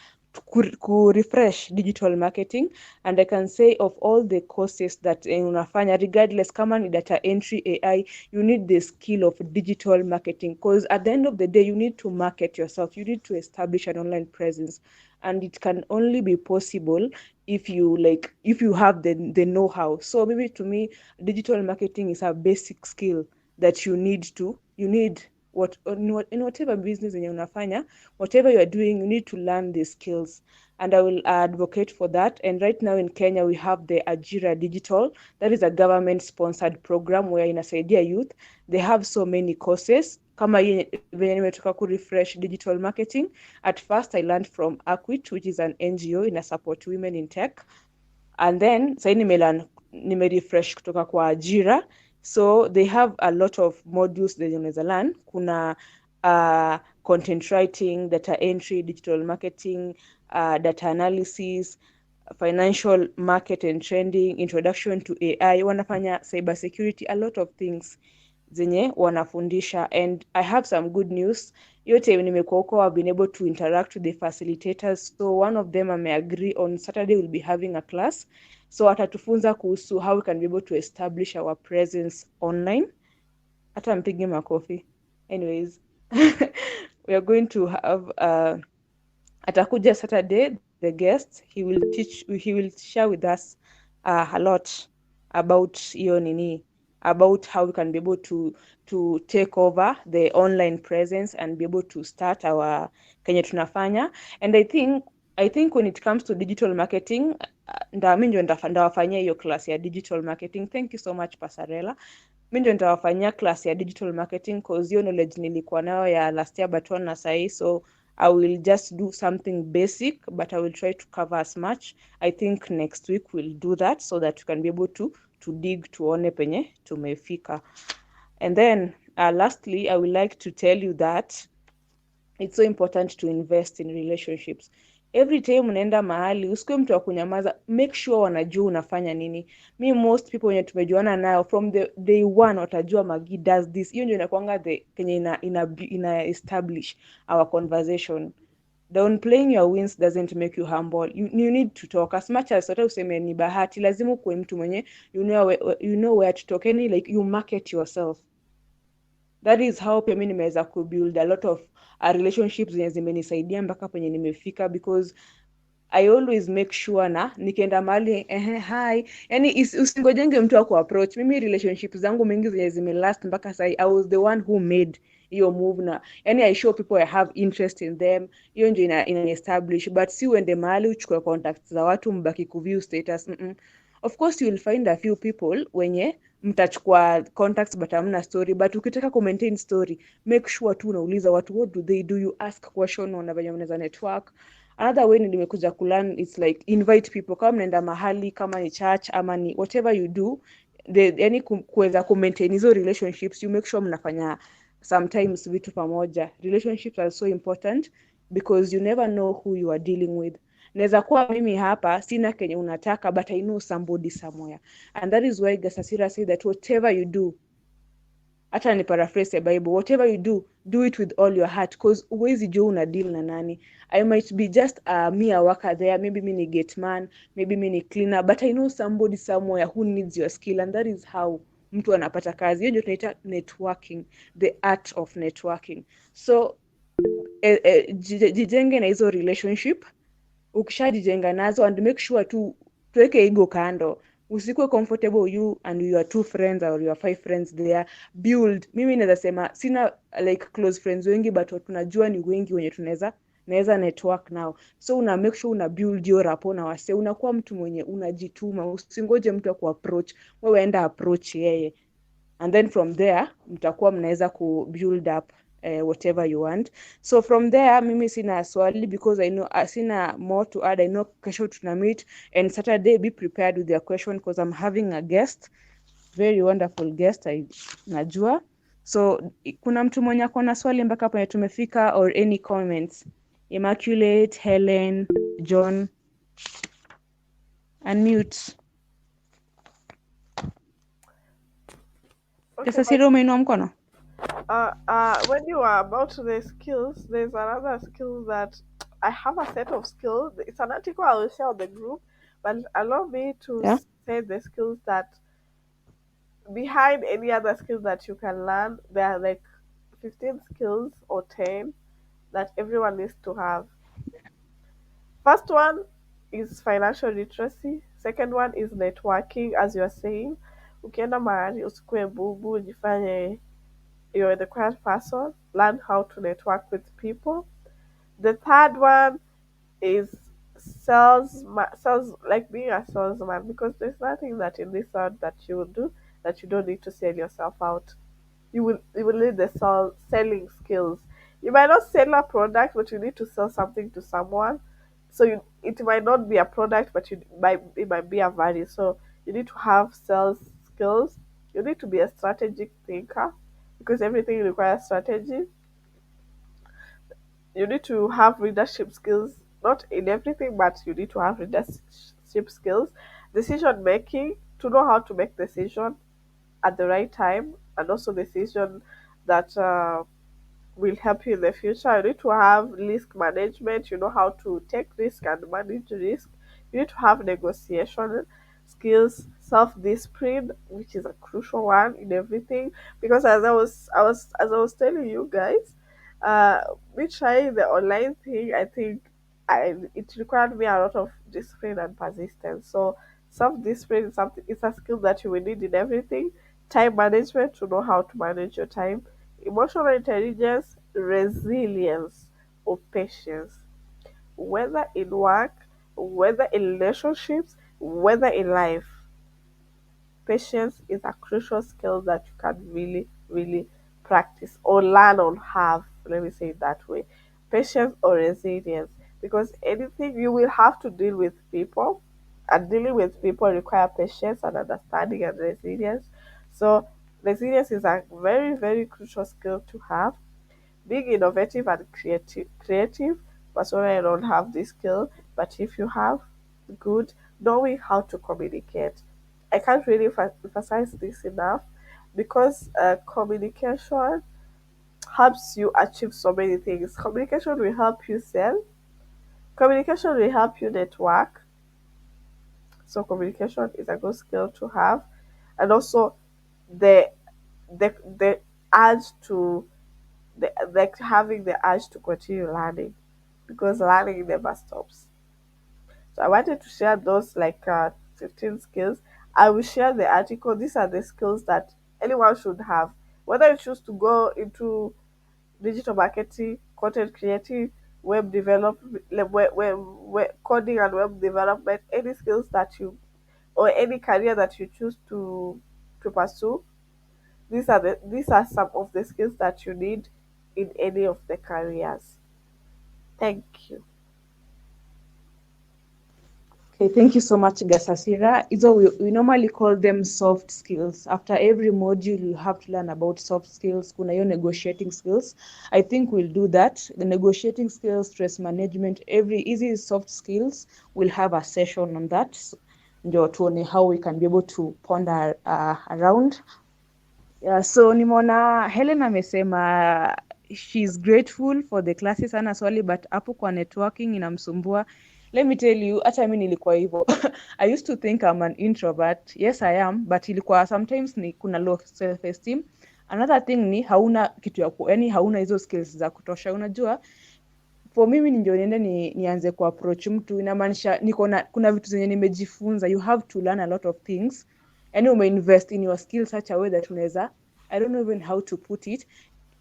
refresh digital marketing. And I can say of all the courses that unafanya, regardless kama ni data entry, AI, you need the skill of digital marketing, because at the end of the day you need to market yourself, you need to establish an online presence, and it can only be possible if you have the know-how. So maybe to me, digital marketing is a basic skill that you need in whatever business yenye unafanya, whatever you are doing, you need to learn these skills, and I will advocate for that. And right now in Kenya we have the Ajira Digital, that is a government sponsored program where inasaidia youth. They have so many courses kama hii venye nimetoka ku refresh digital marketing. At first I learned from Acquit, which is an NGO ina support women in tech, and then sahii nimerefresh kutoka kwa Ajira. So they have a lot of modules zenye unaweza learn. Kuna content writing, data entry, digital marketing, data analysis, financial market and trending, introduction to AI, wanafanya cyber security, a lot of things zenye wanafundisha. And I have some good news, yote nimekuwa huko, I've been able to interact with the facilitators. So one of them ameagree on Saturday we'll be having a class, so atatufunza kuhusu how we can be able to establish our presence online. Hata mpige makofi. Anyways, we are going to have atakuja Saturday, the guest, he will share with us a lot about hiyo nini, about how we can be able to take over the online presence and be able to start our kenye tunafanya. And I think when it comes to digital marketing, mi ndio ndawafanyia hiyo class ya digital marketing. Thank you so much Pasarela. Mi ndio nitawafanyia class ya digital marketing cause hiyo knowledge nilikuwa nayo ya last year but na sahi, so I will just do something basic but I will try to cover as much. I think next week we'll do that so that we can be able to dig tuone penye tumefika. And then lastly, I would like to tell you that it's so important to invest in relationships. Every time unaenda mahali usikuwe mtu wa kunyamaza, make sure wanajua unafanya nini. Me, most people wenye tumejuana nayo from the day one watajua Magi does this. Hiyo ndio inakuanga the kenye ina establish our conversation. Downplaying your wins doesn't make you humble. You need to talk as much as hata useme ni bahati, lazima ukuwe mtu mwenye you know where to talk, any like you market yourself. That is how pia mi nimeweza kubuild a lot of relationships zenye zimenisaidia mpaka penye nimefika, because I always make sure na nikienda mahali hi, yani usingojenge mtu wa kuapproach. Mimi relationships zangu mingi zenye zimelast mpaka sai, I was the one who made hiyo move, na yani I show people I have interest in them. Hiyo ndio ina establish, but si uende mahali uchukue contacts za watu mbaki kuview status. Of course you will find a few people wenye mtachukua contacts but hamna story, but ukitaka ku maintain story, make sure tu unauliza watu what do they do, you ask question, na venye mnaweza network. Another way nimekuja kulearn, it's like invite people. Kama mnaenda mahali, kama ni church ama ni whatever you do, yani kuweza ku maintain hizo relationships, you make sure mnafanya sometimes vitu pamoja. Relationships are so important because you never know who you are dealing with. Naweza kuwa mimi hapa sina kenye unataka, but I know somebody somewhere, and that is why Gasasira said that whatever you do, hata ni paraphrase the Bible, whatever you do it with all your heart, because uwezi jua una deal na nani. I might be just me a worker there, maybe me ni gate man, maybe me ni cleaner, but I know somebody somewhere who needs your skill, and that is how mtu anapata kazi. Hiyo ndio tunaita networking, the art of networking. So jijenge na hizo relationship. Ukishajijenga nazo, and make sure tuweke ego kando, usikuwe comfortable you and your two friends or your five friends there. Build. Mimi naweza sema sina like close friends wengi, but tunajua ni wengi wenye naweza network now, so una make sure una build your rapport na wase, unakuwa mtu mwenye unajituma, usingoje mtu akuapproach, wewe enda approach yeye, and then from there mtakuwa mnaweza ku build up whatever you want. So from there mimi sina swali because I know sina more to add. I know kesho tuna meet, and Saturday be prepared with your question because I'm having a guest, very wonderful guest najua. So kuna mtu mwenye ako na swali mpaka penye tumefika, or any comments? Immaculate, Helen, John, unmute. Okay, Kasasiro umeinua mkono? when you are about the skills, there's another skill that I have a set of skills. It's an article I will share on the group, but allow me to Yeah. say the skills that behind any other skills that you can learn, there are like 15 skills or 10 that everyone needs to have. First one is financial literacy. Second one is networking, as you are saying. Ukienda mahali usikue bubu, jifanye you're the quiet person. Learn how to network with people. The third one is sales, like being a salesman, because there's nothing that in this world that you will do that you don't need to sell yourself out. You will need the selling skills. You might not sell a product, but you need to sell something to someone. So it might not be a product, but it might be a value. So you need to have sales skills. You need to be a strategic thinker because everything requires strategy. You need to have leadership skills, not in everything, but you need to have leadership skills, decision making, to know how to make decision at the right time, and also decision that will help you in the future. You need to have risk management. You know how to take risk and manage risk. You need to have negotiation skills, self-discipline, which is a crucial one in everything. Because as I was telling you guys, uh, me trying the online thing, I think it required me a lot of discipline and persistence. So self-discipline is something. It's a skill that you will need in everything. time management, to know how to manage your time, emotional intelligence, resilience, or patience, whether in work, whether in relationships, whether in life. Patience is a crucial skill that you can really, really practice or learn or have. Let me say it that way. Patience or resilience. Because anything you will have to deal with people, and dealing with people require patience and understanding and resilience. So resilience is a very, very crucial skill to have. Being innovative and creative, personally I don't have this skill, but if you have, good. Knowing how to communicate, I can't really emphasize this enough, because communication helps you achieve so many things. Communication will help you sell, communication will help you network. So communication is a good skill to have. And also the the urge to like having the urge to continue learning, because learning never stops. So I wanted to share those 15 skills. I will share the article. These are the skills that anyone should have, whether you choose to go into digital marketing, content creating, web development, coding and web development, any skills that you, or any career that you choose to pursue. These are some of the skills that you need in any of the careers. Thank you. Okay, thank you so much, Gasasira. So we normally call them soft skills. After every module, you have to learn about soft skills. Kuna hiyo negotiating skills. I think we'll do that. The negotiating skills, stress management, every easy soft skills, we'll have a session on that. Ndio tuone how we can be able to ponder around. Yeah, so nimeona Helen amesema she's grateful for the classes, ana swali but hapo kwa networking inamsumbua. Let me tell you, hata mimi nilikuwa hivyo. I used to think I'm an introvert. Yes, I am, but ilikuwa sometimes ni kuna low self esteem. Another thing ni hauna kitu ya yani hauna hizo skills za kutosha. Unajua, for mimi ndio niende nianze ku approach mtu, inamaanisha kuna vitu zenye nimejifunza. You have to learn a lot of things, yani umeinvest in your skills such a way that unaweza, I don't know even how to put it.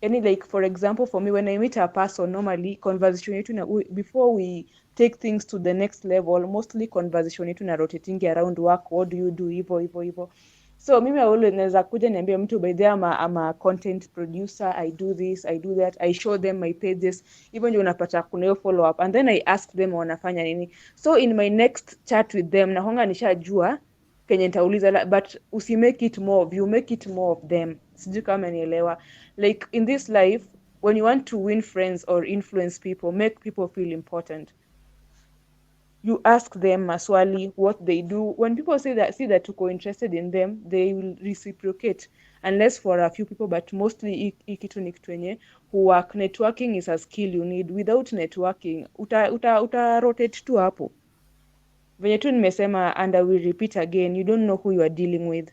Any, like for example, for me, when I meet a person, normally conversation yetu before we take things to the next level, mostly conversation yetu na rotating around work, what do you do, hivyo hivyo hivyo. So mimi always naweza kuja niambia mtu, by the way, I'm a content producer, I do this, I do that, I show them my pages, even ndio unapata kuna hiyo follow up, and then I ask them wanafanya nini. So in my next chat with them nahonga nishajua kenye nitauliza, but usimake it more of you, make it more of them. Sijui kama nielewa. Like in this life, when you want to win friends or influence people, make people feel important, you ask them maswali what they do. When people say that, see that uko interested in them, they will reciprocate, unless for a few people, but mostly hii kitu ni kitu yenye work. Networking is a skill you need. Without networking uta rotate tu hapo venye tu nimesema, and I will repeat again, you don't know who you are dealing with.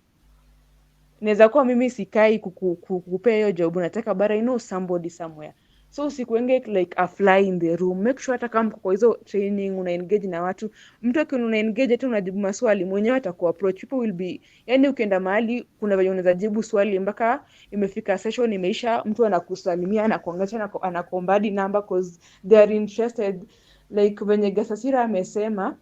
Inaweza kuwa mimi sikai kukupea hiyo job unataka, but I know somebody somewhere. So usikuenge like a fly in the room. Make sure hata kama kwa hizo training una engage na watu, mtu akiona una engage hata unajibu maswali, mwenyewe ataku approach. People will be, yani ukienda mahali kuna venye unaweza jibu swali mpaka imefika session imeisha, mtu anakusalimia, anakuongelesha, anakuomba hadi number cause they are interested. Like venye Gasasira amesema,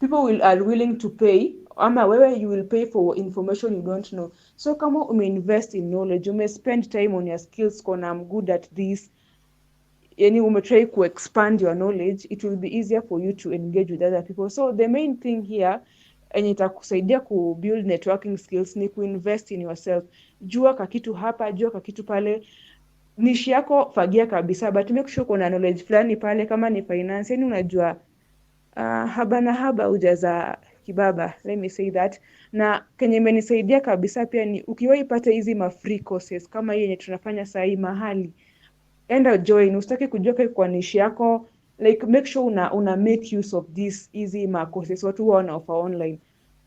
people are willing to pay, ama wewe you will pay for information you don't know. So kama umeinvest in knowledge, spend time on your skills, kona I'm good at this, yani umetry ku expand your knowledge, it will be easier for you to engage with other people. So the main thing here enye itakusaidia ku build networking skills ni kuinvest in yourself. Jua kakitu hapa, jua kakitu pale, nishi yako fagia kabisa, but make sure kuna knowledge fulani pale, kama ni finance, yani unajua haba na haba ujaza kibaba, let me say that. Na kenye imenisaidia kabisa pia ni ukiwahi pata hizi ma free courses kama hii yenye tunafanya saa hii mahali, enda join. Usitaki kujua kwa niche yako, like make sure una make use of this easy ma courses watu huwa wana offer online,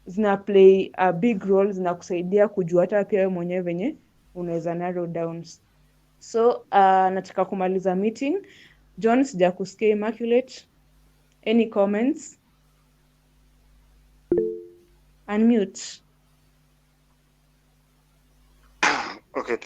zina play a big role, zinakusaidia kujua hata pia wewe mwenyewe venye unaweza narrow down. So nataka kumaliza meeting. John, sijakusikia. Immaculate, any comments? Unmute. Okay,